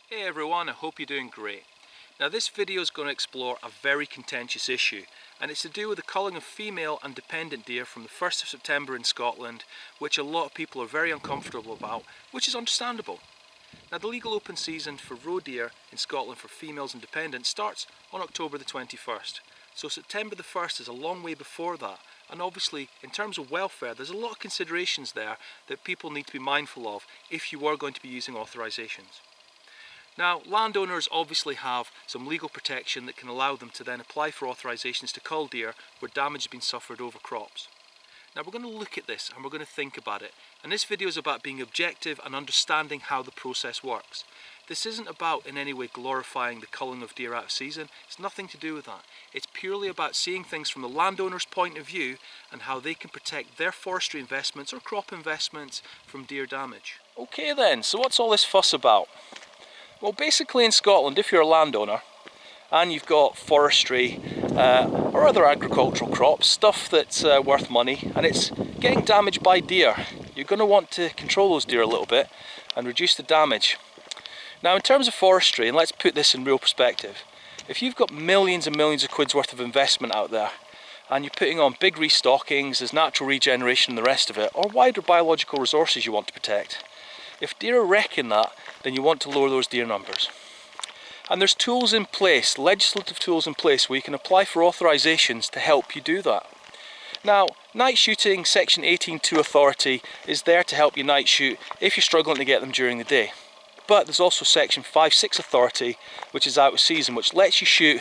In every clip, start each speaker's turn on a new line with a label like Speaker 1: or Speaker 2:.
Speaker 1: Hey everyone, I hope you're doing great. Now this video is going to explore a very contentious issue, and it's to do with the culling of female and dependent deer from the 1st of September in Scotland, which a lot of people are very uncomfortable about, which is understandable. Now the legal open season for roe deer in Scotland for females and dependents starts on October the 21st. So September the 1st is a long way before that, and obviously in terms of welfare there's a lot of considerations there that people need to be mindful of if you are going to be using authorisations. Now, landowners obviously have some legal protection that can allow them to then apply for authorisations to cull deer where damage has been suffered over crops. Now we're going to look at this and we're going to think about it, and this video is about being objective and understanding how the process works. This isn't about in any way glorifying the culling of deer out of season, it's nothing to do with that. It's purely about seeing things from the landowner's point of view and how they can protect their forestry investments or crop investments from deer damage. Okay then, so what's all this fuss about? Well, basically in Scotland, if you're a landowner and you've got forestry or other agricultural crops, stuff that's worth money, and it's getting damaged by deer, you're going to want to control those deer a little bit and reduce the damage. Now in terms of forestry, and let's put this in real perspective, if you've got millions and millions of quid's worth of investment out there and you're putting on big restockings, there's natural regeneration and the rest of it, or wider biological resources you want to protect, if deer are wrecking that, then you want to lower those deer numbers. And there's tools in place, legislative tools in place, where you can apply for authorisations to help you do that. Now, night shooting section 18.2 authority is there to help you night shoot if you're struggling to get them during the day. But there's also section 5.6 authority, which is out of season, which lets you shoot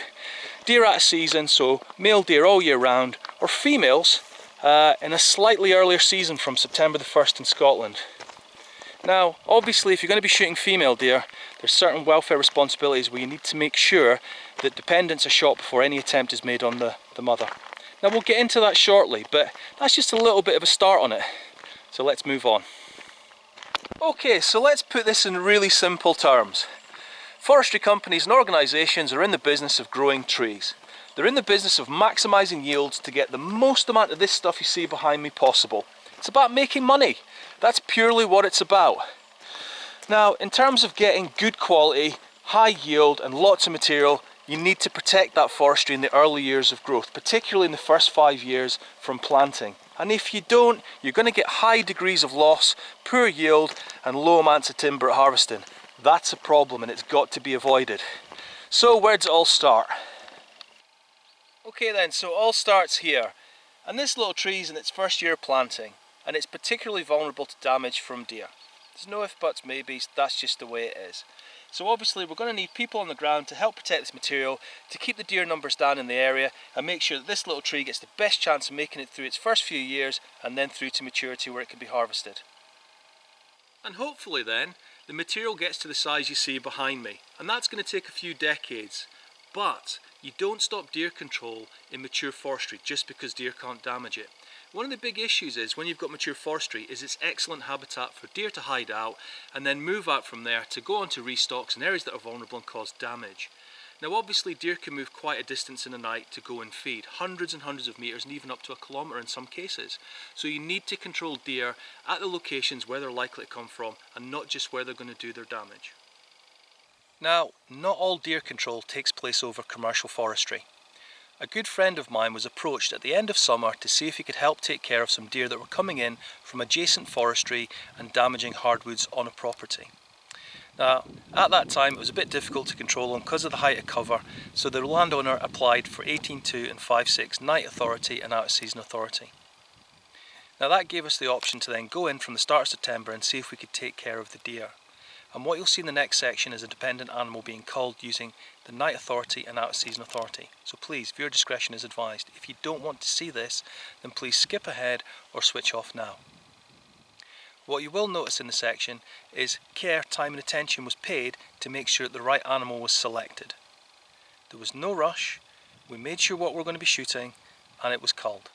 Speaker 1: deer out of season, so male deer all year round, or females in a slightly earlier season from September the 1st in Scotland. Now, obviously if you're going to be shooting female deer, there's certain welfare responsibilities where you need to make sure that dependents are shot before any attempt is made on the mother. Now we'll get into that shortly, but that's just a little bit of a start on it. So let's move on. Okay, so let's put this in really simple terms. Forestry companies and organisations are in the business of growing trees. They're in the business of maximising yields to get the most amount of this stuff you see behind me possible. It's about making money. That's purely what it's about. Now, in terms of getting good quality, high yield and lots of material, you need to protect that forestry in the early years of growth, particularly in the first 5 years from planting. And if you don't, you're going to get high degrees of loss, poor yield and low amounts of timber at harvesting. That's a problem and it's got to be avoided. So where does it all start? Okay then, so it all starts here. And this little tree is in its first year of planting, and it's particularly vulnerable to damage from deer. There's no if, buts, maybes, that's just the way it is. So obviously we're going to need people on the ground to help protect this material, to keep the deer numbers down in the area and make sure that this little tree gets the best chance of making it through its first few years and then through to maturity where it can be harvested. And hopefully then, the material gets to the size you see behind me, and that's going to take a few decades. But you don't stop deer control in mature forestry just because deer can't damage it. One of the big issues is when you've got mature forestry is it's excellent habitat for deer to hide out and then move out from there to go onto restocks in areas that are vulnerable and cause damage. Now obviously deer can move quite a distance in the night to go and feed, hundreds and hundreds of metres and even up to a kilometre in some cases. So you need to control deer at the locations where they're likely to come from and not just where they're going to do their damage. Now, not all deer control takes place over commercial forestry. A good friend of mine was approached at the end of summer to see if he could help take care of some deer that were coming in from adjacent forestry and damaging hardwoods on a property. Now, at that time it was a bit difficult to control them because of the height of cover, so the landowner applied for 18.2 and 5.6 night authority and out of season authority. Now that gave us the option to then go in from the start of September and see if we could take care of the deer. And what you'll see in the next section is a dependent animal being culled using the night authority and out of season authority. So please, viewer discretion is advised. If you don't want to see this, then please skip ahead or switch off now. What you will notice in the section is care, time and attention was paid to make sure that the right animal was selected. There was no rush, we made sure what we're going to be shooting, and it was culled.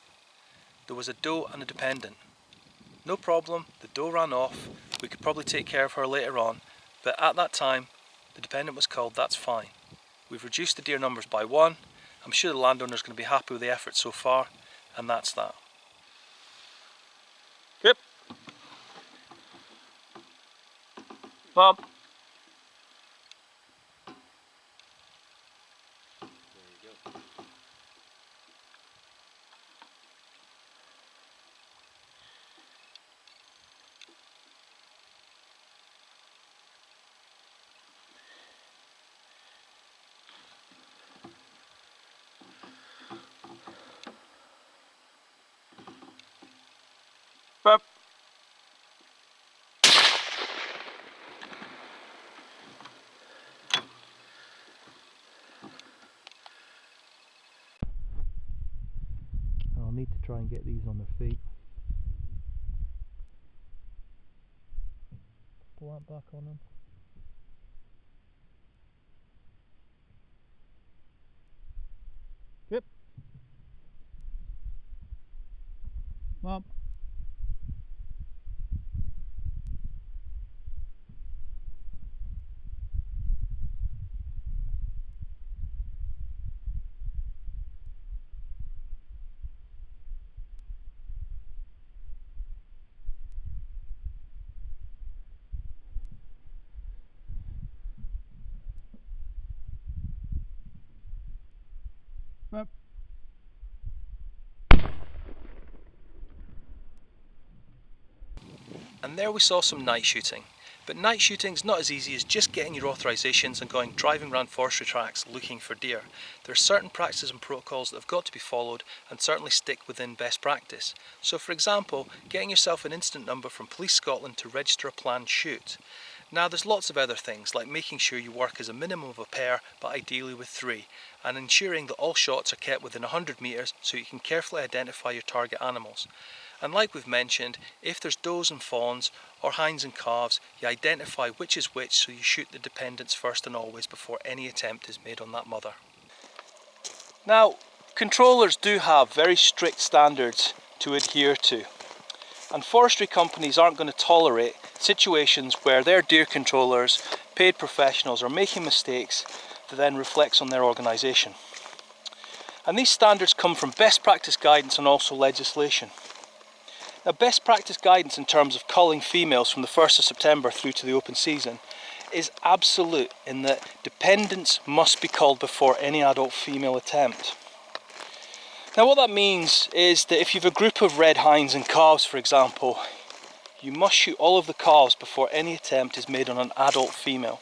Speaker 1: There was a doe and a dependent. No problem, the doe ran off, we could probably take care of her later on, but at that time the dependent was culled, that's fine. We've reduced the deer numbers by 1, I'm sure the landowner's going to be happy with the effort so far, and that's that. Yep. Mom. Burp. I'll need to try and get these on their feet. Go back on them. Yep. Mom. Yep. And there we saw some night shooting. But night shooting is not as easy as just getting your authorisations and going driving around forestry tracks looking for deer. There are certain practices and protocols that have got to be followed and certainly stick within best practice. So for example, getting yourself an incident number from Police Scotland to register a planned shoot. Now there's lots of other things like making sure you work as a minimum of a pair but ideally with 3, and ensuring that all shots are kept within 100 metres so you can carefully identify your target animals. And like we've mentioned, if there's does and fawns or hinds and calves, you identify which is which so you shoot the dependents first and always before any attempt is made on that mother. Now, controllers do have very strict standards to adhere to, and forestry companies aren't going to tolerate situations where their deer controllers, paid professionals, are making mistakes that then reflects on their organisation. And these standards come from best practice guidance and also legislation. Now, best practice guidance in terms of culling females from the 1st of September through to the open season is absolute in that dependents must be culled before any adult female attempt. Now what that means is that if you have a group of red hinds and calves, for example, you must shoot all of the calves before any attempt is made on an adult female.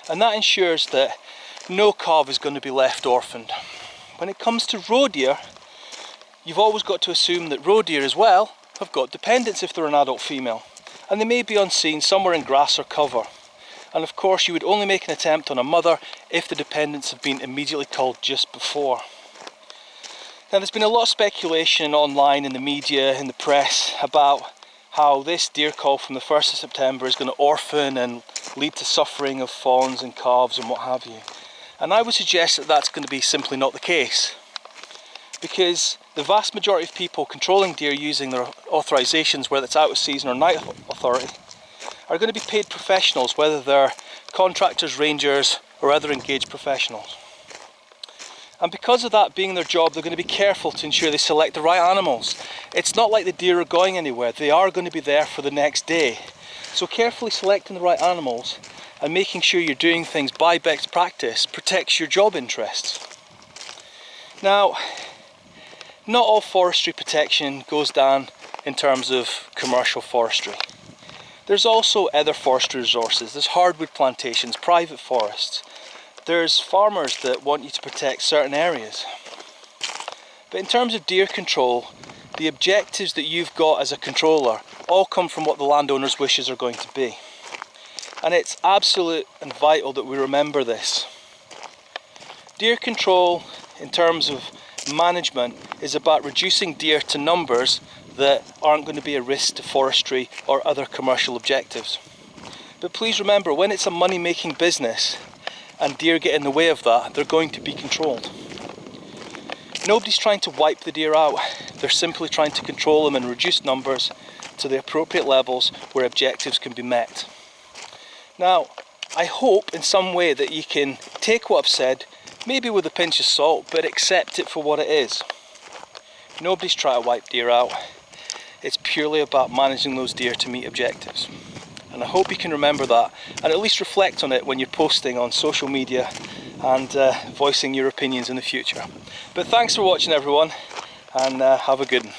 Speaker 1: And that ensures that no calf is going to be left orphaned. When it comes to roe deer, you've always got to assume that roe deer as well have got dependents if they're an adult female, and they may be unseen somewhere in grass or cover. And of course you would only make an attempt on a mother if the dependents have been immediately culled just before. Now there's been a lot of speculation online in the media, in the press, about how this deer cull from the 1st of September is going to orphan and lead to suffering of fawns and calves and what have you. And I would suggest that that's going to be simply not the case, because the vast majority of people controlling deer using their authorisations, whether it's out of season or night authority, are going to be paid professionals, whether they're contractors, rangers or other engaged professionals. And because of that being their job, they're going to be careful to ensure they select the right animals. It's not like the deer are going anywhere, they are going to be there for the next day. So carefully selecting the right animals and making sure you're doing things by best practice protects your job interests. Now, not all forestry protection goes down in terms of commercial forestry. There's also other forestry resources. There's hardwood plantations, private forests. There's farmers that want you to protect certain areas. But in terms of deer control, the objectives that you've got as a controller all come from what the landowner's wishes are going to be. And it's absolute and vital that we remember this. Deer control in terms of management is about reducing deer to numbers that aren't going to be a risk to forestry or other commercial objectives. But please remember, when it's a money-making business and deer get in the way of that, they're going to be controlled. Nobody's trying to wipe the deer out, they're simply trying to control them and reduce numbers to the appropriate levels where objectives can be met. Now, I hope in some way that you can take what I've said, maybe with a pinch of salt, but accept it for what it is. Nobody's trying to wipe deer out. It's purely about managing those deer to meet objectives. And I hope you can remember that and at least reflect on it when you're posting on social media and voicing your opinions in the future. But thanks for watching everyone, and have a good one.